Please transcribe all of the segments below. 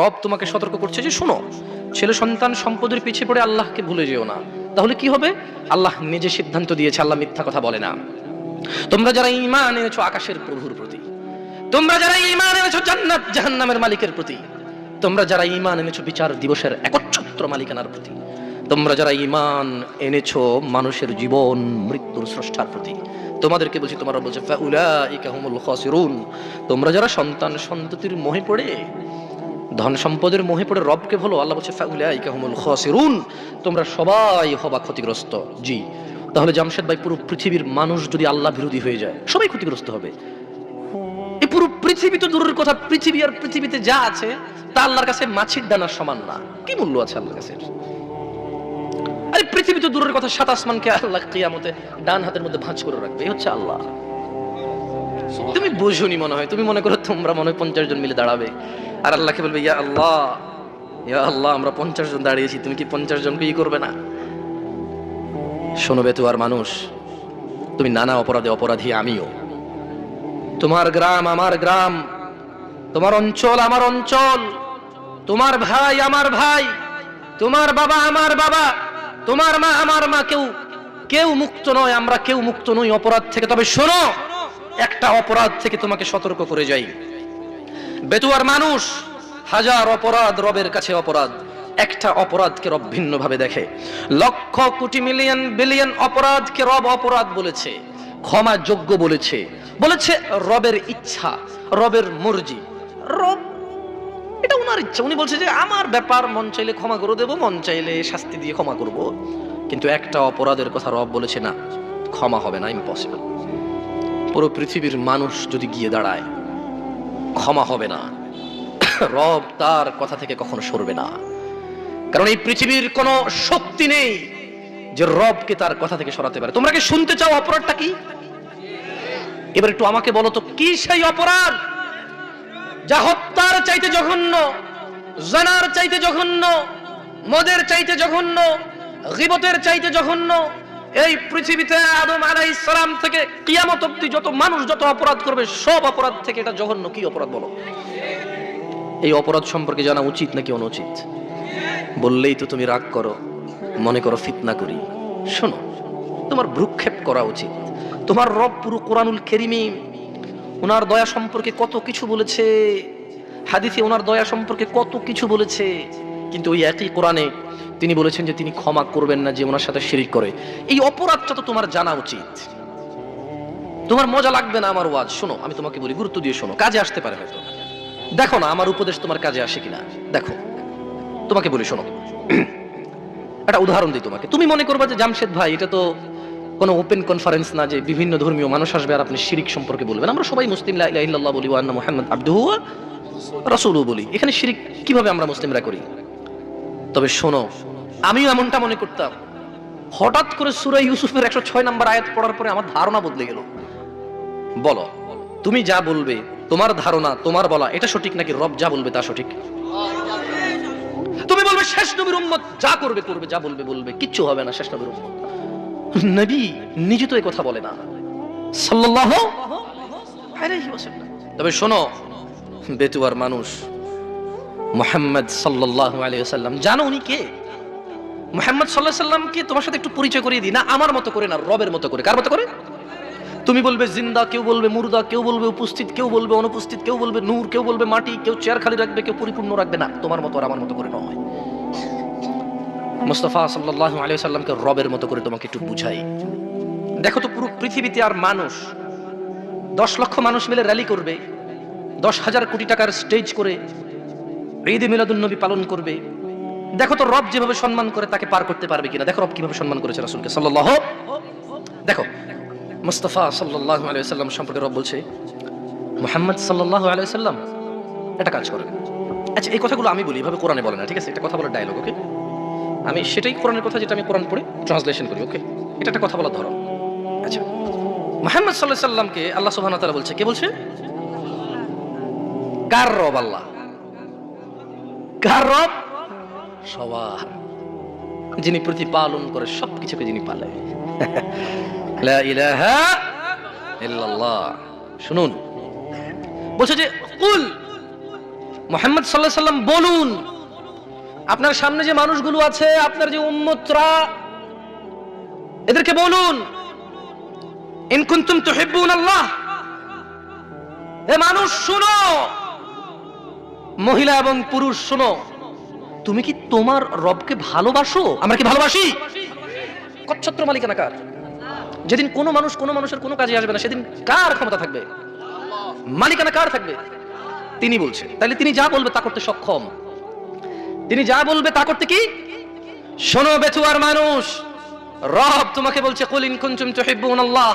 রব তোমাকে সতর্ক করছে যে শোনো, ছেলে সন্তান সম্পদের পিছিয়ে পড়ে আল্লাহকে ভুলে যেও না। তাহলে কি হবে? আল্লাহ নিজে সিদ্ধান্ত দিয়েছে, আল্লাহ মিথ্যা কথা বলে না। তোমরা যারা ঈমান এনেছো আকাশের প্রভুর প্রতি, তোমরা যারা ঈমান এনেছো জান্নাত জাহান্নামের মালিকের প্রতি, তোমরা যারা ঈমান এনেছো বিচার দিবসের একচ্ছত্র মালিকানার প্রতি, তোমরা যারা ঈমান এনেছো মানুষের জীবন মৃত্যুর স্রষ্টার প্রতি, তোমাদেরকে বলছি, তোমার রব বলছে ফাউলাইকা হুমুল খাসিরুন, তোমরা যারা সন্তান সন্ততির মোহে পড়ে, ধন সম্পদের মোহে পড়ে রবকে ভুলো, আল্লাহ বলছে ফাউলাইকা হুমুল খাসিরুন, তোমরা সবাই হবা ক্ষতিগ্রস্ত। জি, তাহলে জামশেদ ভাই, পুরো পৃথিবীর মানুষ যদি আল্লাহ বিরোধী হয়ে যায়, সবাই ক্ষতিগ্রস্ত হবে। এই পুরো পৃথিবী তো দূরের কথা, পৃথিবী আর পৃথিবীতে যা আছে তা আল্লাহর কাছে মাছির দানার সমান না। কি মূল্য আছে আল্লাহর কাছে? আরে পৃথিবী তো দূরের কথা, সাত আসমানকে আল্লাহ কিয়ামতে ডান হাতের মধ্যে ভাঁজ করে রাখবে, এই হচ্ছে আল্লাহ। তুমি বুঝুনি মনে হয়, তুমি মনে করো তোমরা মনে হয় 50 জন মিলে দাঁড়াবে আর আল্লাহকে বলবে ইয়া আল্লাহ, ইয়া আল্লাহ, আমরা 50 জন দাঁড়িয়েছি, তুমি কি 50 জনকে ই করবে না? শোনো বেতুয়ার মানুষ, তুমি নানা অপরাধে অপরাধী, আমিও। তোমার গ্রাম আমার গ্রাম, তোমার অঞ্চল আমার অঞ্চল, তোমার ভাই আমার ভাই, তোমার বাবা আমার বাবা, তোমার মা আমার মা, কেউ মুক্ত নয়, আমরা কেউ মুক্ত নই অপরাধ থেকে। তবে শোনো, একটা অপরাধ থেকে তোমাকে সতর্ক করে যাই। বেতুয়ার মানুষ, হাজার অপরাধ রবের কাছে অপরাধ, একটা অপরাধকে রব ভিন্ন ভাবে দেখে। লক্ষ কোটি মিলিয়ন বিলিয়ন অপরাধকে রব অপরাধ বলেছে, ক্ষমা যোগ্য বলেছে, বলেছে রবের ইচ্ছা, রবের মর্জি। রব এটা ওনার ইচ্ছা, উনি বলছে যে আমার ব্যাপার, মন চাইলে ক্ষমা করে দেবো, মন চাইলে শাস্তি দিয়ে ক্ষমা করব। কিন্তু একটা অপরাধের কথা রব বলেছে না, ক্ষমা হবে না, ইম্পসিবল। পুরো পৃথিবীর মানুষ যদি গিয়ে দাঁড়ায়, ক্ষমা হবে না। রব তার কথা থেকে কখনো সরবে না, কারণ এই পৃথিবীর কোনো শক্তি নেই যে রবকে তার কথা থেকে সরাতে পারে। তোমরা কি শুনতে চাও অপরাধটা কি? এবার একটু আমাকে বলো তো, কি সেই অপরাধ যা হত্যার চাইতে জঘন্য, জানার চাইতে জঘন্য, মদের চাইতে জঘন্য, গীবতের চাইতে জঘন্য? এই পৃথিবীতে আদম আলাইহিস সালাম থেকে কিয়ামত অবধি যত মানুষ যত অপরাধ করবে, সব অপরাধ থেকে এটা জঘন্য। কি অপরাধ বলো? এই অপরাধ সম্পর্কে জানা উচিত নাকি অনুচিত? বললেই তো তুমি রাগ করো, মনে করো ফিতনা করি। শোনো, তোমার ভ্রুক্ষেপ করা উচিত। তোমার রব পুরো কোরআনুল কারীমে ওনার দয়া সম্পর্কে কত কিছু বলেছে, হাদিসে ওনার দয়া সম্পর্কে কত কিছু বলেছে, কিন্তু ওই একই কোরআনে তিনি বলেছেন যে তিনি ক্ষমা করবেন না যে ওনার সাথে শিরিক করে। এই অপরাধটা তো তোমার জানা উচিত। তোমার মজা লাগবে না আমার ওয়াজ, শোনো আমি তোমাকে বলি, গুরুত্ব দিয়ে শোনো, কাজে আসতে পারে হয়তো। দেখো না আমার উপদেশ তোমার কাজে আসে কিনা, দেখো। তোমাকে বলি শোনো, একটা উদাহরণ দিই তোমাকে। তুমি মনে করবা যে জামশেদ ভাই, এটা তো কোনো ওপেন কনফারেন্স না যে বিভিন্ন ধর্মীয় মানুষ আসবে আর আপনি শিরিক সম্পর্কে বলবেন। আমরা সবাই মুসলিম, লা ইলাহা ইল্লাল্লাহ বলি, ওয়া আন্না মুহাম্মাদ আবদুহু ওয়া রাসূলুহু বলি। এখানে শিরিক কিভাবে আমরা মুসলিমরা করি? তবে শোনো, আমিও এমনটা মনে করতাম। হঠাৎ করে সূরা ইউসুফের 106 নম্বর আয়াত পড়ার পরে আমার ধারণা বদলে গেল। বলো, তুমি যা বলবে, তোমার ধারণা, তোমার বলা, এটা সঠিক নাকি রব যা বলবে তা সঠিক? তুমি বলবে শেষ নবীর উম্মত যা করবে করবে, যা বলবে বলবে, কিচ্ছু হবে না শেষ নবীর উম্মত। নবী নিজে তো এই কথা বলে না, সাল্লাল্লাহু আলাইহি ওয়াসাল্লাম। তবে শোনো বেতুয়ার মানুষ, মুহাম্মদ সাল্লাল্লাহু আলাইহি ওয়াসাল্লাম, জানো উনি কে? মুহাম্মদ সাল্লাল্লাহু আলাইহি ওয়াসাল্লামকে তোমার সাথে একটু পরিচয় করিয়ে দিই না, আমার মতো করে না, রবের মতো করে। কার মতো করে? তুমি বলবে জিন্দা, কেউ বলবে মুর্দা, কেউ বলবে উপস্থিত, কেউ বলবে অনুপস্থিত, কেউ বলবে নূর, কেউ বলবে মাটি, কেউ চেয়ার খালি রাখবে, কেউ পরিপূর্ণ রাখবে। না, তোমার মতো আর আমার মতো করে নয়। মুস্তাফা সাল্লাল্লাহু আলাইহি ওয়াসাল্লামকে রবের মতো করে তোমাকে একটু বুঝাই। দেখো তো পুরো পৃথিবীতে আর মানুষ 10 লক্ষ মানুষ মিলে র্যালি করবে, 10,000 কোটি টাকার স্টেজ করে ঈদে মিলাদুন নবী পালন করবে। দেখো তো রব যেভাবে সম্মান করে তাকে পার করতে পারবে কিনা। দেখো রব কিভাবে সম্মান করেছে রাসূলকে সাল্লাল্লাহু। দেখো মুস্তাফা সাল্লাল্লাহু আলাইহি ওয়াসাল্লাম সম্পর্কে রব বলছে, মুহাম্মদ সাল্লাল্লাহু আলাইহি ওয়াসাল্লাম একটা কাজ করেন। আচ্ছা, এই কথাগুলো আমি বলি, এভাবে কোরআনে বলে না, ঠিক আছে? এটা কথা বলার ডায়লগ, ওকে? আমি সেটাই কোরআনের কথা যেটা আমি কোরআন পড়ে ট্রান্সলেশন করি, ওকে? এটা একটা কথা বলার ধরন। আচ্ছা, মুহাম্মদ সাল্লাল্লাহু আলাইহি ওয়াসাল্লামকে আল্লাহ সুবহানাহু ওয়া তাআলা বলছে, কে বলছে? কার রব? আল্লাহ। কার রব? সবার, যিনি প্রতিপালন করে সবকিছুকে, যিনি পালে। লা ইলাহা ইল্লাল্লাহ। শুনুন, বলছে যে কুল মুহাম্মদ সাল্লাল্লাহু আলাইহি সাল্লাম বলুন, আপনার সামনে যে মানুষগুলো আছে, আপনার যে উম্মতরা, এদেরকে বলুন, ইন কুনতুম তুহিব্বুনাল্লাহ, এ মানুষ শুনো, মহিলা এবং পুরুষ শুনো, তুমি কি তোমার রবকে ভালোবাসো? আমরা কি ভালোবাসি? কচ্ছত্র মালিকানা কার? যেদিন কোনো মানুষ কোনো মানুষের কোনো কাজে আসবে না, সেদিন কার ক্ষমতা থাকবে? মালিকানা কার থাকবে? তিনি বলছেন। তাহলে তিনি যা বলবে তা করতে সক্ষম। তিনি যা বলবে তা করতে কি? শোনো বেতুয়ার মানুষ, রব তোমাকে বলছে, কুল ইন কুনতুম তুহিব্বুনাল্লাহ,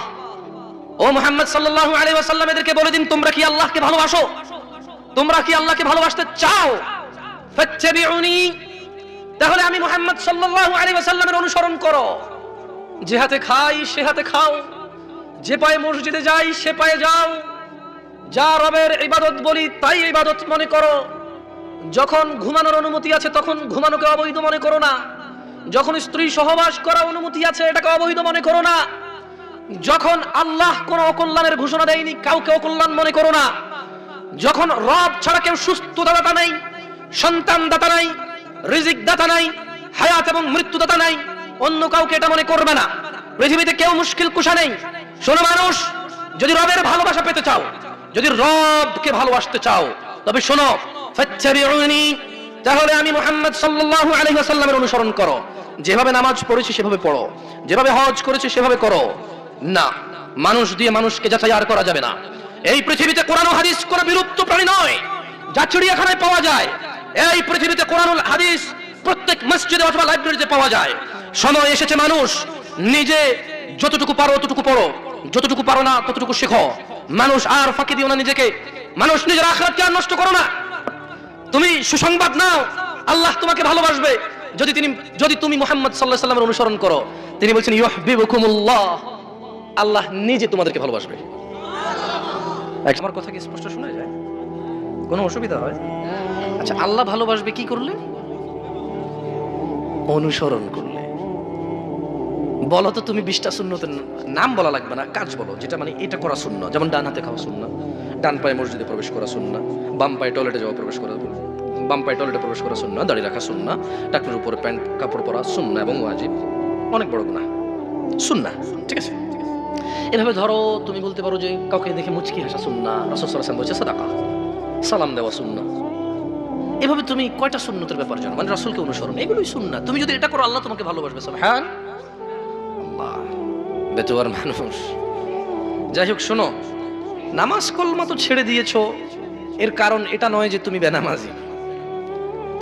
ও মুহাম্মদ সাল্লাল্লাহু আলাইহি ওয়াসাল্লাম, এদেরকে বলে দিন, তোমরা কি আল্লাহকে ভালোবাসো? তোমরা কি আল্লাহকে ভালোবাসতে চাও? ফাত্তাবিউনি, তাহলে আমি মুহাম্মদ সাল্লাল্লাহু আলাইহি ওয়াসাল্লামের অনুসরণ করো। যে হাতে খাই সে হাতে খাও, যে পায়ে মসজিদে যাই সে পায়ে যাও, যা রবের ইবাদত বলি তাই ইবাদত মনে করো। যখন ঘুমানোর অনুমতি আছে তখন ঘুমানোকে অবৈধ মনে করো না। যখন স্ত্রী সহবাস করা অনুমতি আছে এটাকে অবৈধ মনে করো না। যখন আল্লাহ কোন অকল্যাণের ঘোষণা দেয়নি কাউকে অকল্যাণ মনে করো না। যখন রব ছাড়া কেউ সুস্থতা দাতা নাই, সন্তান দাতা নাই, রিজিক দাতা নাই, হায়াত এবং মৃত্যু দাতা নাই, অন্য কাউকে এটা মনে করবে না। পৃথিবীতে কেউ মুশকিল কুশা নেই। শোনো মানুষ, যদি রবের ভালোবাসা পেতে চাও, যদি রবকে ভালোবাসতে চাও, তবে শোনো, ফাত্তাবিউনি, তাহলে আমি মুহাম্মদ সাল্লাল্লাহু আলাইহি ওয়াসাল্লামের অনুসরণ করো। যেভাবে নামাজ পড়েছি সেভাবে পড়ো, যেভাবে হজ করেছি সেভাবে করো। না, মানুষ দিয়ে মানুষকে যাচাই আর করা যাবে না। এই পৃথিবীতে কোরআন ও হাদিস কোনো বিলুপ্ত প্রাণী নয়, যা চিড়িয়াখানায় পাওয়া যায়। এই পৃথিবীতে কোরআন ও হাদিস প্রত্যেক মসজিদে অথবা লাইব্রেরিতে পাওয়া যায়। সময় এসেছে মানুষ নিজে যতটুকু পারো ততটুকু পড়ো, যতটুকু পারো না ততটুকু শেখো। মানুষ আর ফাঁকি দিও না নিজেকে, মানুষ নিজের আখিরাতকে আর নষ্ট করো না। তুমি সুসংবাদ নাও, আল্লাহ তোমাকে ভালোবাসবে যদি তুমি মুহাম্মদ সাল্লাল্লাহু আলাইহি ওয়াসাল্লামের অনুসরণ করো। তিনি বলছেন, ইউহিব্বুকুমুল্লাহ, আল্লাহ নিজে তোমাদেরকে ভালোবাসবে। আমার কথা কি স্পষ্ট শোনা যায়? কোনো অসুবিধা হয়? আচ্ছা, আল্লাহ ভালোবাসবে কি করলে? অনুসরণ করলে। বলো তো তুমি 20টা সুন্নতের নাম বলা লাগবে না, কাজ বলো যেটা মানে এটা করা সুন্নাহ। যেমন ডান হাতে খাওয়া সুন্নাহ, ডান পায়ে মসজিদে প্রবেশ করা সুন্নাহ, বাম পায়ে টয়লেটে প্রবেশ করা সুন্নাহ, দাড়ি রাখা সুন্নাহ, টাকনুর উপরে প্যান্ট কাপড় পরা সুন্নাহ এবং ওয়াজিব। অনেক বড় গুনাহ, সুন্নাহ, ঠিক আছে? এভাবে ধরো তুমি বলতে পারো যে কাউকে দেখে মুচকি হাসা সুন্নাহ, রাসূল সাল্লাল্লাহু আলাইহি ওয়াসাল্লাম বলেছে সাদাকা, সালাম দেওয়া সুন্নাহ। এভাবে তুমি কয়টা সুন্নতের ব্যাপার জানো, মানে রাসূলকে অনুসরণ, এগুলোই সুন্নাহ। তুমি যদি এটা করো আল্লাহ তোমাকে ভালোবাসবে। সুবহানাল্লাহ, বেতুয়ার মানুষ। যাই হোক, শোনো, নামাজ কলমা তো ছেড়ে দিয়েছো, এর কারণ এটা নয় যে তুমি বেনামাজি।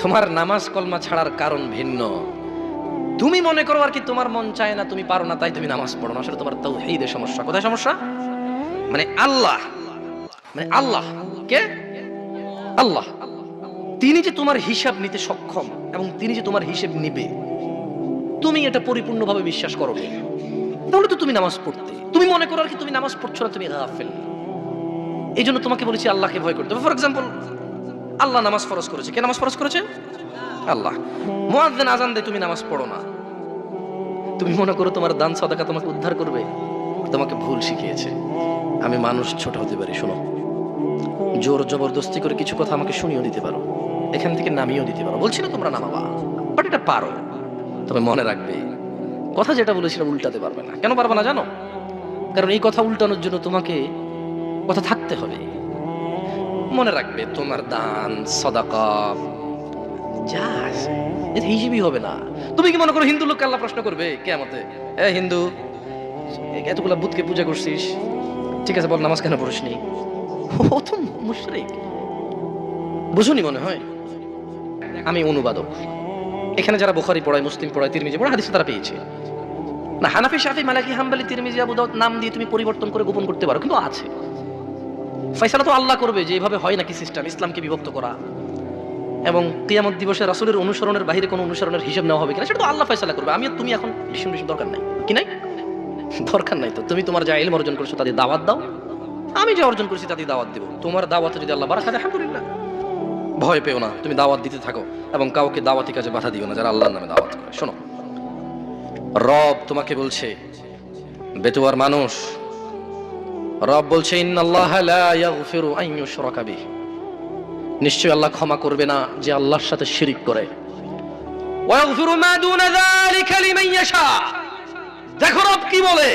তোমার নামাজ কলমা ছাড়ার কারণ ভিন্ন। তুমি মনে করো আর কি তোমার মন চায় না, তুমি পারো না, তাই তুমি নামাজ পড়ো না। আসলে তোমার তাওহীদের সমস্যা। কোথায় সমস্যা? মানে আল্লাহ কে? আল্লাহ তিনি যে তোমার হিসাব নিতে সক্ষম এবং তিনি যে তোমার হিসাব নিবে, তুমি এটা পরিপূর্ণভাবে বিশ্বাস করো, তাহলে তো তুমি নামাজ পড়তে। তুমি মনে করো আর কি তুমি নামাজ পড়ছো না, তুমি গাফেল। এই জন্য তোমাকে বলেছি আল্লাহকে ভয় করতে হবে। ফর এক্সাম্পল, আল্লাহ নামাজ ফরজ করেছে। কে নামাজ ফরজ করেছে? আল্লাহ। মুয়াজ্জিন আযান দেয়, তুমি নামাজ পড়ো না। তুমি মনে করো তোমার দান সাদাকা তোমাকে উদ্ধার করবে, তোমাকে ভুল শিখিয়েছে। আমি মানুষ, ছোট হতে পারি। শোনো, জোর জবরদস্তি করে কিছু কথা আমাকে শুনিয়েও দিতে পারো, এখান থেকে নামিয়েও দিতে পারো। বলছি না তোমরা নামাবা, বাট এটা পারো। তবে মনে রাখবে, কথা যেটা বলেছিলাম উল্টাতে পারবে না। কেন পারবে না জানো? কারণ এই কথা উল্টানোর জন্য তোমাকে কথা থাকতে হবে। মনে রাখবে, তোমার দান সাদাকা যা আছে এর হিসেবই হবে না। তুমি কি মনে করো হিন্দু লোককে আল্লাহ প্রশ্ন করবে কিয়ামতে, এ হিন্দু, এতগুলা বুতকে পূজা করছিস, ঠিক আছে বল নামাজ কেন পড়িসনি? ও তো মুশরিক। বুঝুনি মনে হয়? আমি অনুবাদক। এখানে যারা বুখারী পড়ায়, মুসলিম পড়ায়, তিরমিজি পড়ায়, হাদিস তারা পেয়েছে না। হানাফি, শাফি, মালিকি, হাম্বলি, তিরমিজি, আবু দাউদ নাম দিয়ে তুমি পরিবর্তন করে গোপন করতে পারো, কিন্তু আছে। ফয়সালা তো আল্লাহ করবে যে এইভাবে হয় নাকি সিস্টেম, ইসলামকে বিভক্ত করা এবং কিয়ামত দিবসে রাসূলের অনুসরণের বাইরে কোনো অনুসরণের হিসাব নেওয়া হবে কিনা, সেটা তো আল্লাহ ফয়সালা করবে। আমি তুমি এখন ডিসিশন দরকার নাই, কি নাই? দরকার নাই। তো তুমি তোমার যা ইলম অর্জন করেছো তাদের দাওয়াত দাও, আমি যা অর্জন করেছি তাদের দাওয়াত দেব। তোমার দাওয়াতে যদি আল্লাহ বারাকা দেয়, আলহামদুলিল্লাহ। ভয় পেও না, তুমি দাওয়াত দিতে থাকো এবং কাউকে দাওয়াতি কাজে বাধা দিও না যারা আল্লাহর নামে দাওয়াত করে। শোনো, রব তোমাকে বলছে, বেতুয়ার মানুষ, রব বলছে, ইন্নাল্লাহা লা ইয়াগফিরু আন ইউশরাকা বিহি, নিশ্চয়ই আল্লাহ ক্ষমা করবে না যে আল্লাহর সাথে শিরিক করে। ওয়াগফিরু মা দুনা যালিকা লিমান ইয়াশা। দেখো রব কি বলে,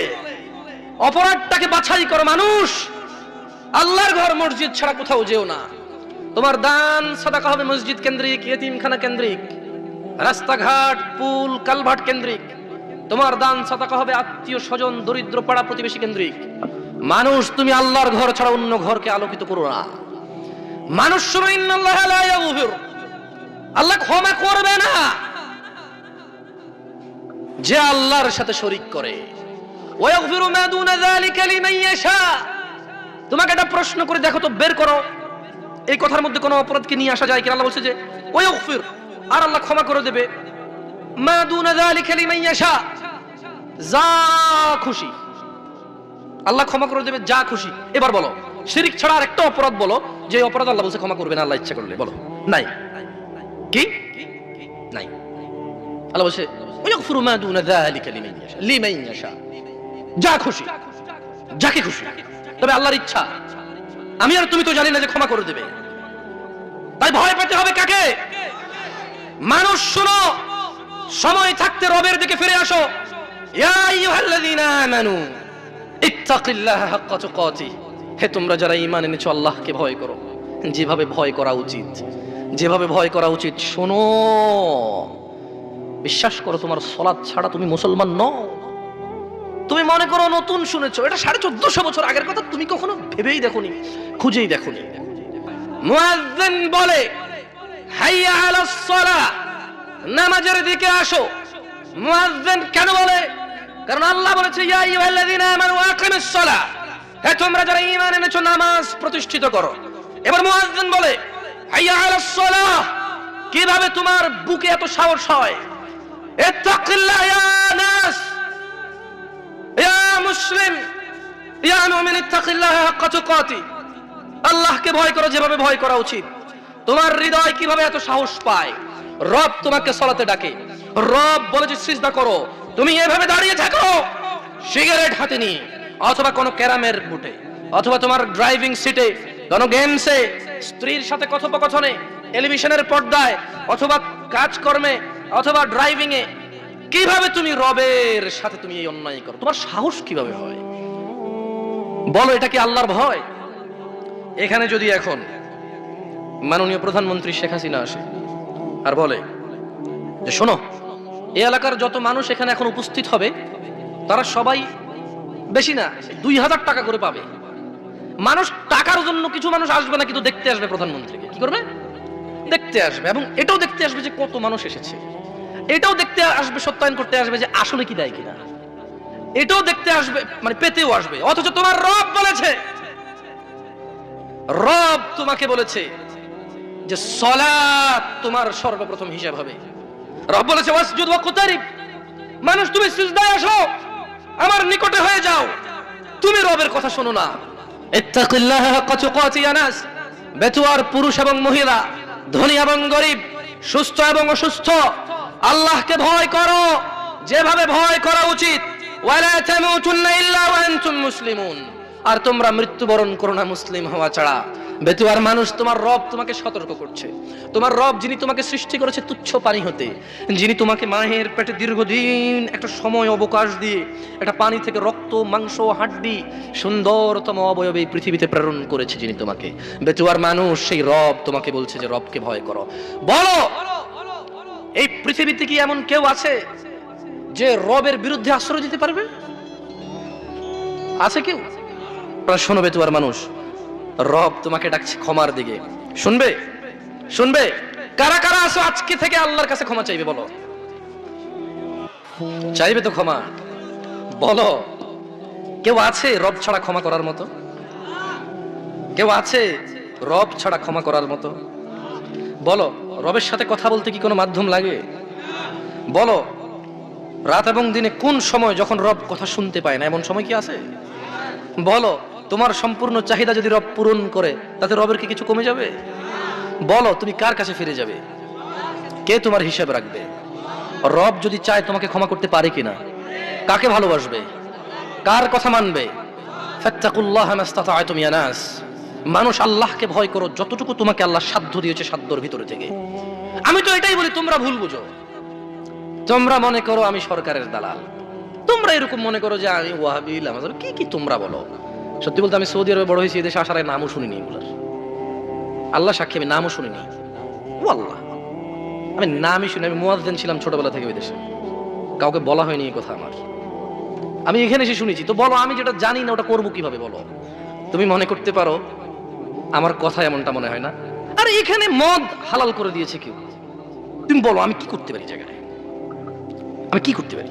অপরাধটাকে বাছাই করো মানুষ। আল্লাহর ঘর মসজিদ ছাড়া কোথাও যেও না। তোমার দান সাদাকা হবে মসজিদ কেন্দ্রিক, ইতিমখানা কেন্দ্রিক, রাস্তাঘাট পুল কালভার্ট কেন্দ্রিক। তোমার দান সাদাকা হবে আত্মীয় স্বজন দরিদ্র পাড়া প্রতিবেশী কেন্দ্রিক। মানুষ তুমি আল্লাহর ঘর ছাড়া অন্য ঘরকে আলোকিত করো না। মানুষ শুনো, ইন্নাল্লাহা লা ইয়াগফির, আল্লাহ ক্ষমা করবে না যে আল্লাহর সাথে শরীক করে। ওয়াগফিরু মা দুনা যালিকা লিমান ইয়াশা। তোমাকে একটা প্রশ্ন করে দেখো তো, বের করো এই কথার মধ্যে কোনো অপরাধকে নিয়ে আসা যায় কি? আল্লাহ বলছে যে ওয়াগফির, আর আল্লাহ ক্ষমা করে দেবে। মা দুনা যালিকা লিমান ইয়াশা, যা খুশি আল্লাহ ক্ষমা করে দেবে, যা খুশি। এবার বলো শিরিক ছাড়া আরেকটা অপরাধ বলো যে অপরাধ আল্লাহ বলছে ক্ষমা করবে না আল্লাহ ইচ্ছা করলে, বলো। নাই, কি নাই? আল্লাহ বলছে ওয়াগফিরু মা দুনা যালিকা লিমান ইয়াশা, যা খুশি যাকে খুশি, তবে আল্লাহর ইচ্ছা। আমি আর তুমি তো জানি না যে ক্ষমা করে দেবে, তাই ভয় পেতে হবে কাকে? মানুষ শুনো, সময় থাকতে রবের দিকে ফিরে আসো। ইয়া আইয়ুহাল্লাযীনা আমানু ইত্তাকিল্লাহা হাক্কা তুকাতিহ। হে তোমরা যারা ঈমান এনেছো, আল্লাহকে ভয় করো যেভাবে ভয় করা উচিত, যেভাবে ভয় করা উচিত। শোনো, বিশ্বাস করো, তোমার সালাত ছাড়া তুমি মুসলমান নও। তুমি মনে করো নতুন শুনেছো, এটা 1450 বছর আগের কথা, তুমি কখনো ভেবেই দেখোনি, খুঁজেই দেখোনি। মুয়াজ্জিন বলে হাইয়া আলাস সালাহ, নামাজের দিকে আসো। মুয়াজ্জিন কেন বলে? কারণ আল্লাহ বলেছে ইয়া আইয়ুহাল্লাযীনা আমানু আকিমিস সালাহ, হে তোমরা যারা ঈমান এনেছো নামাজ প্রতিষ্ঠিত করো। এবার মুয়াজ্জিন বলে হাইয়া আলাস সালাহ, কিভাবে তোমার বুকে এত সাহস হয়? ইত্তাকিল্লাহ ইয়া নাস, ইয়া মুসলিম, ইয়া মুমিন, ইত্তাকিল্লাহা হাক্কা তুকাতিহ। আল্লাহকে ভয় করো যেভাবে ভয় করা উচিত। তোমার হৃদয় কিভাবে এত সাহস পায়? রব তোমাকে সালাতে ডাকে, রব বলে যে সিজদা করো, তুমি এভাবে দাঁড়িয়ে থাকো সিগারেট হাতে নিয়ে, অথবা কোনো ক্যারামের বুটে, অথবা তোমার ড্রাইভিং সিটে, কোনো গেমসে, স্ত্রীর সাথে কথোপকথনে, টেলিভিশনের পর্দায়, অথবা কাজকর্মে, অথবা ড্রাইভিং এ। কিভাবে তুমি রবের সাথে তুমি এই অন্যায় করো? তোমার সাহস কিভাবে হয়? বলো, এটা কি আল্লাহর ভয়? এখানে যদি এখন মাননীয় প্রধানমন্ত্রী শেখ হাসিনা আসে আর বলে যে শোনো, এই এলাকার যত মানুষ এখানে এখন উপস্থিত হবে তারা সবাই বেশি না 2000 টাকা করে পাবে। মানুষ টাকার জন্য, কিছু মানুষ আসবে না কিন্তু দেখতে আসবে প্রধানমন্ত্রীকে। কি করবে? দেখতে আসবে, এবং এটাও দেখতে আসবে যে কত মানুষ এসেছে, এটাও দেখতে আসবে, সত্যায়ন করতে আসবে যে আসলে কি দেয় কিনা, এটাও দেখতে আসবে, মানে পেতেও আসবে। অথচ তোমার রব বলেছে, রব তোমাকে বলেছে যে সালাত তোমার সর্বপ্রথম হিসাব হবে। রব বলেছে ওয়াসজুদ ওয়াকতারিব, মানুষ তুমি সিজদায় আসো, আমার নিকটে হয়ে যাও। তুমি রবের কথা শোনো না। ইত্তাকিল্লাহা হাক্কা তুকাতিহ ইয়া নাস, বেতুয়ার পুরুষ এবং মহিলা, ধনী এবং গরিব, সুস্থ এবং অসুস্থ, আল্লাহকে ভয় করো যেভাবে ভয় করা উচিত। ওয়ালা তামুতুন্না ইল্লা ওয়া আনতুম মুসলিমুন, আর তোমরা মৃত্যুবরণ করো না মুসলিম হওয়া ছাড়া। বেতুয়ার মানুষ, তোমার রব তোমাকে সতর্ক করছে। তোমার রব যিনি তোমাকে সৃষ্টি করেছে তুচ্ছ পানি হতে, যিনি তোমাকে মায়ের পেটে দীর্ঘদিন একটা সময় অবকাশ দিয়ে একটা পানি থেকে রক্ত মাংস হাড্ডি সুন্দরতম অবয়বে এই পৃথিবীতে প্রেরণ করেছে, যিনি তোমাকে, বেতুয়ার মানুষ, সেই রব তোমাকে বলছে যে রবকে ভয় করো। বলো, এই পৃথিবীতে কি এমন কেউ আছে যে রবের বিরুদ্ধে আশ্রয় দিতে পারবে? আছে কেউ? শোনো বেতুয়ার মানুষ, রব তোমাকে ডাকছে ক্ষমার দিকে। শুনবে? শুনবে? কারা কারা আছো আজকে থেকে আল্লাহর কাছে ক্ষমা চাইবে? বলো, চাইবে তো ক্ষমা? বলো, কেউ আছে রব ছাড়া ক্ষমা করার মতো? কেউ আছে রব ছাড়া ক্ষমা করার মতো? বলো, রবের সাথে কথা বলতে কি কোনো মাধ্যম লাগে? বলো, রাত এবং দিনে কোন সময় যখন রব কথা শুনতে পায় না, এমন সময় কি আছে? বলো, তোমার সম্পূর্ণ চাহিদা যদি রব পূরণ করে তাতে রবের কি কিছু কমে যাবে? বলো, তুমি কার কাছে ফিরে যাবে? কে তোমার হিসাব রাখবে? রব যদি চায় তোমাকে ক্ষমা করতে পারে কিনা? কাকে ভালোবাসবে? কার কথা মানবে? ফাত্তাকুল্লাহা মাস্তাতা'তুম ইয়া নাস, মানুষ আল্লাহকে ভয় করো যতটুকু তোমাকে আল্লাহ সাধ্য দিয়েছে, সাধ্যর ভিতরে থেকে। আমি তো এটাই বলি, তোমরা ভুল বুঝো। তোমরা মনে করো আমি সরকারের দালাল, তোমরা এরকম মনে করো যে আমি ওয়াহাবি লামাজ, কি কি তোমরা বলো। সত্যি বলতে আমি সৌদি আরবে বড় হয়েছি, এদেশে আসার আগে নামও শুনিনি এগুলার। আল্লাহ সাক্ষী, আমি নামও শুনিনি। ও আল্লাহ, আমি নামই শুনি। আমি মুয়াজ্জিন ছিলাম ছোটবেলা থেকে ওই দেশে, কাউকে বলা হয়নি এই কথা আমার। আমি এখানে এসে শুনেছি। তো বলো, আমি যেটা জানি না ওটা করবো কিভাবে বলো? তুমি মনে করতে পারো আমার কথা এমনটা মনে হয় না? আরে এখানে মদ হালাল করে দিয়েছে কেউ, তুমি বলো আমি কি করতে পারি? জায়গায় আমি কি করতে পারি?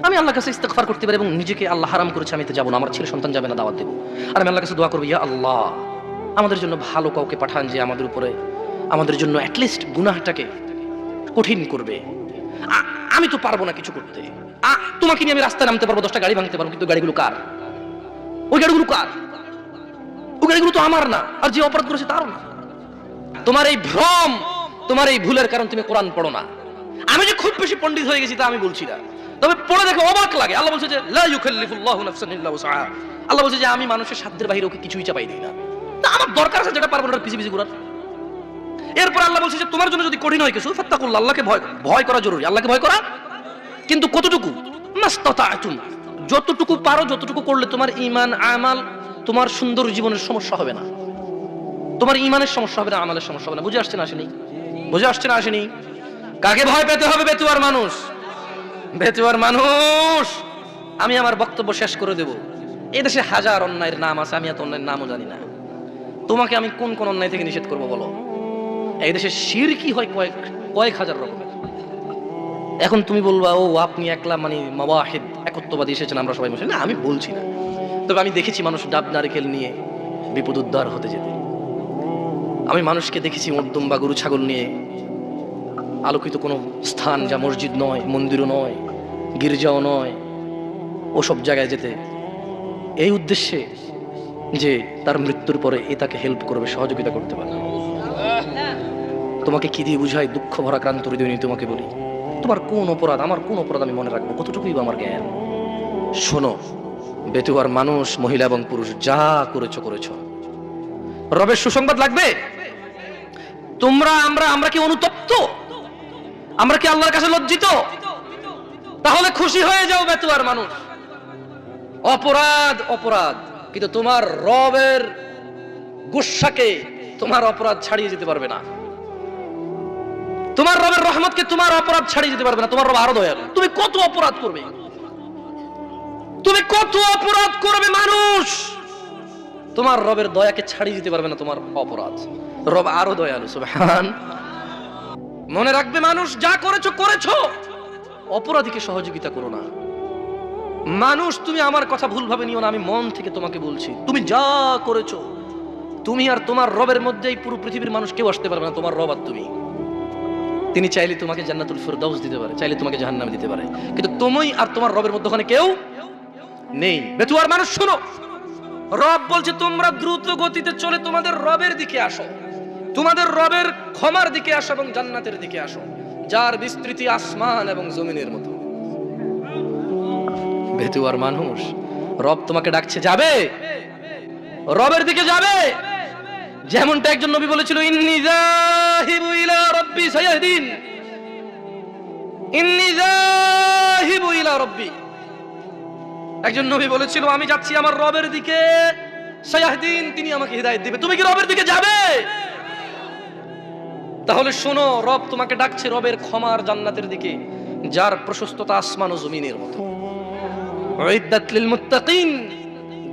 আমি আল্লাহর কাছে ইস্তেগফার করতে পারি এবং নিজেকে আল্লাহ হারাম করেছে আমি তো যাবো না, আমার ছেলে সন্তান যাবে না, দাওয়াত দেবো। আর আমি আল্লাহর কাছে দোয়া করবো, ইয়া আল্লাহ আমাদের জন্য ভালো কাউকে পাঠান যে আমাদের উপরে, আমাদের জন্য অ্যাটলিস্ট গুনাহটাকে কঠিন করবে। আমি তো পারবো না কিছু করতে। তোমাকে নিয়ে আমি রাস্তায় নামতে পারবো, 10টা গাড়ি ভাঙতে পারবো, কিন্তু গাড়িগুলো কার? ওই গাড়িগুলো কার? ওই গাড়িগুলো তো আমার না, আর যে অপরাধ করেছে তারও না। তোমার এই ভ্রম, তোমার এই ভুলের কারণ তুমি কোরআন পড়ো না। আমি যে খুব বেশি পণ্ডিত হয়ে গেছি তা আমি বলছি না, তবে পড়ে দেখে অবাক লাগে। আল্লাহ বলছে যে লা ইউকাল্লিফুল্লাহু নাফসান ইল্লা উসআহা। আল্লাহ বলছে যে আমি মানুষের সাধ্যের বাইরে ওকে কিছুই চাপাই দিই না। তা আমার দরকার আছে যেটা পারবো না পিছি পিছি ঘোরার। এরপর আল্লাহ বলছে যে তোমার জন্য যদি কঠিন হয় কিছু, ফাত্তাকুল্লাহ, আল্লাহকে ভয় করা জরুরি। আল্লাহকে ভয় করা, কিন্তু কতটুকু? মাস্তাতাতুম, যতটুকু পারো, যতটুকু করলে তোমার ঈমান আমাল, তোমার সুন্দর জীবনের সমস্যা হবে না, তোমার ঈমানের সমস্যা হবে না, আমালের সমস্যা হবে না। বুঝে আসছে না আসেনি? বুঝে আসছে না আসেনি? কাকে ভয় পেতে হবে? বেতুয়ার মানুষ, বেতুয়ার মানুষ। আমি আমার বক্তব্য শেষ করে দেব। এই দেশে হাজার অন্যায়ের নাম আছে, আমি এত অন্যায়ের নামও জানি না। তোমাকে আমি কোন কোন অন্যায় থেকে নিষেধ করবো বলো? এই দেশে শিরকি হয় কয়েক হাজার রকমের। এখন তুমি বলবা ও আপনি একলা মানে মাওয়াহিদ একত্ববাদী এসেছেন, আমরা সবাই মুসলিম। না, আমি বলছি না, তবে আমি দেখেছি মানুষ ডাব নারকেল নিয়ে বিপদ উদ্ধার হতে যেতে। আমি মানুষকে দেখেছি মধ্যম বা গরু ছাগল নিয়ে আলোকিত কোনো স্থান, যা মসজিদ নয়, মন্দিরও নয়, গির্জাও নয়, ওসব জায়গায় যেতে, এই উদ্দেশ্যে যে তার মৃত্যুর পরে এ তাকে হেল্প করবে, সহযোগিতা করতে পারে। তোমাকে কি দিয়ে বুঝাই? দুঃখ ভরা ক্রান্ত হৃদয় নিয়ে তোমাকে বলি, তোমার কোন অপরাধ, আমার কোন অপরাধ আমি মনে রাখবো? কতটুকুই বা আমার জ্ঞান। শোনো বেতুয়ার মানুষ, মহিলা এবং পুরুষ, যা করেছো করেছো। রবের সুসংবাদ লাগবে? তোমরা আমরা কি অনুতপ্ত? আমরা কি আল্লাহর কাছে লজ্জিত? তাহলে খুশি হয়ে যাও বেতুয়ার মানুষ। অপরাধ অপরাধ, কিন্তু তোমার রবের গুসাকে তোমার অপরাধ ছাড়িয়ে যেতে পারবে না। তোমার রবের রহমতকে তোমার অপরাধ ছাড়িয়ে যেতে পারবে না। তোমার রব আরো দয়ালু। তুমি কত অপরাধ করবে, তুমি কত অপরাধ করবে মানুষ, তোমার রবের দয়াকে ছাড়িয়ে যেতে পারবে না তোমার অপরাধ। রব আরো দয়ালু, সুবহান। মনে রাখবে মানুষ, যা করেছো করেছো, অপরাধীকে সহযোগিতা করো না। মানুষ তুমি আমার কথা ভুলভাবে নিও না, আমি মন থেকে তোমাকে বলছি, তুমি যা করেছো, তুমি আর তোমার রবের মধ্যে এই পুরো পৃথিবীর মানুষ কেউ আসতে পারবে না। তোমার রব আর তুমি। তিনি চাইলে তোমাকে জান্নাতুল ফিরদাউস দিতে পারে, চাইলে তোমাকে জাহান্নামে দিতে পারে, কিন্তু তুমি আর তোমার রবের মধ্যে ওখানে কেউ নেই। বেতুয়ার মানুষ শোনো, রব বলছে তোমরা দ্রুত গতিতে চলে তোমাদের রবের দিকে আসো, তোমাদের রবের ক্ষমার দিকে আসো এবং জান্নাতের দিকে আসো, যার বিস্তৃতি আসমান এবং জমিনের মতো। বেতুয়ার মানুষ, রব তোমাকে ডাকছে, যাবে রবের দিকে যাবে। যেমনটা একজন নবী বলেছিল, ইন্নী যাহিবু ইলা রাব্বি সায়াহদিন, ইন্নী যাহিবু ইলা রাব্বি। একজন নবী বলেছিল আমি যাচ্ছি আমার রবের দিকে, সায়াহদিন, তিনি আমাকে হিদায়াত দিবে। তুমি কি রবের দিকে যাবে? তাহলে শোনো, রব তোমাকে ডাকছে রবের ক্ষমার জান্নাতের দিকে, যার প্রশস্ততা আসমান ও জমিনের মতো। উইদ্দাত লিল মুত্তাকিন,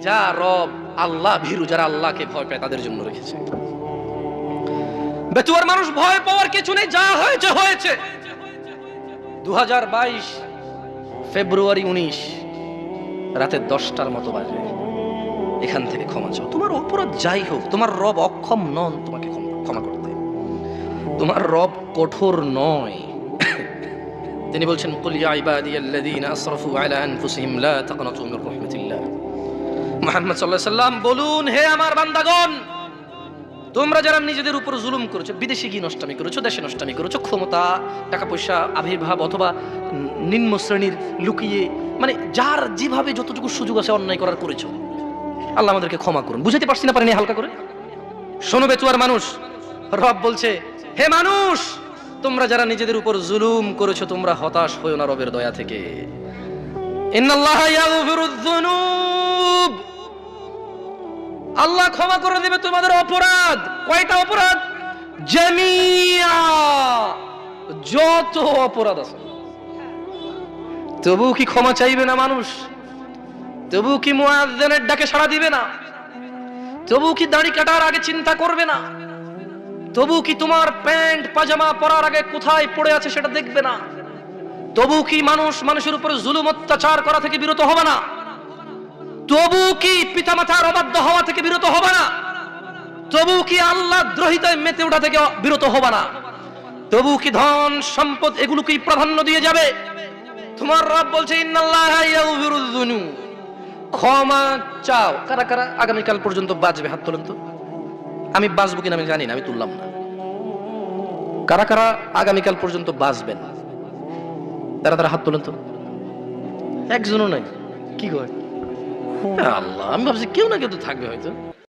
যা রব আল্লাহ ভীরু, যারা আল্লাহকে ভয় পায় তাদের জন্য রেখেছে। বেতুয়ার মানুষ, ভয় পাওয়ার কিছু নেই, যা হয়েছে হয়েছে। 2022 ফেব্রুয়ারি 19 রাতে 10টার মতো বাজে। এখান থেকে ক্ষমা চাও। তোমার অপরাধ যাই হোক, তোমার রব অক্ষম নন তোমাকে ক্ষমা করতে। তোমার রব কঠোর নয়। তিনি বলছেন, কুল ইয়া ইবাদিয়াল্লাযীনা আসরাফু আলা আনফুসিহিম লা তাকনাতু মির রাহমাতিল্লাহ। মুহাম্মদ সাল্লাল্লাহু আলাইহি ওয়াসাল্লাম বলুন, হে আমার বান্দাগণ, তোমরা যারা নিজেদের উপর জুলুম করেছো, বিদেশে গিয়ে নষ্টামি করেছো, দেশে নষ্টামি করেছো, ক্ষমতা, টাকা পয়সা, আবির্ভাব অথবা নিম্ন শ্রেণীর লুকিয়ে, মানে যার যেভাবে যতটুকু সুযোগ আছে অন্যায় করার করেছো, আল্লাহ আমাদেরকে ক্ষমা করুন। বুঝাতে পারছি না, পারিনি হালকা করে? শোনো বেচুয়ার মানুষ, রব বলছে হে মানুষ, তোমরা যারা নিজেদের উপর জুলুম করেছো তোমরা হতাশ হয়ো না রবের দয়া থেকে। ইন্নাল্লাহা ইয়াগফিরুয যুনুব, আল্লাহ ক্ষমা করে দেবে তোমাদের অপরাধ। কয়টা অপরাধ? জামিয়া, যত অপরাধ আছে। তবু কি ক্ষমা চাইবে না মানুষ? তবু কি মুয়াজ্জিনের ডাকে সাড়া দিবে না? তবু কি দাড়ি কাটার আগে চিন্তা করবে না? তবু কি তোমার প্যান্ট পাজামা পরার আগে কোথায় পড়ে আছে সেটা দেখবে না? তবু কি মানুষ মানুষের উপর জুলুম অত্যাচার করা থেকে বিরত হবে না? তবু কি পিতামাতার অবাধ্য হওয়া থেকে বিরত হবে না? তবু কি আল্লাহ দ্রোহিতায় মেতে ওঠা থেকে বিরত হবে না? তবু কি ধন সম্পদ এগুলোকেই প্রাধান্য দিয়ে যাবে? তোমার রব বলছে ইন্নাল্লাহা ইয়াগফিরুয যুনুব, ক্ষমা চাও। কারা কারা আগামীকাল পর্যন্ত বাঁচবে? হাত তোলেন তো। আমি বাঁচবো কিনা আমি জানি না, আমি তুললাম না। কারা কারা আগামীকাল পর্যন্ত বাঁচবেন? তারা তারা হাত তোলেন তো। একজনও নাই। কি কয় আল্লাহ, আমি ভাবছি কেউ না কেউ তো থাকবে হয়তো।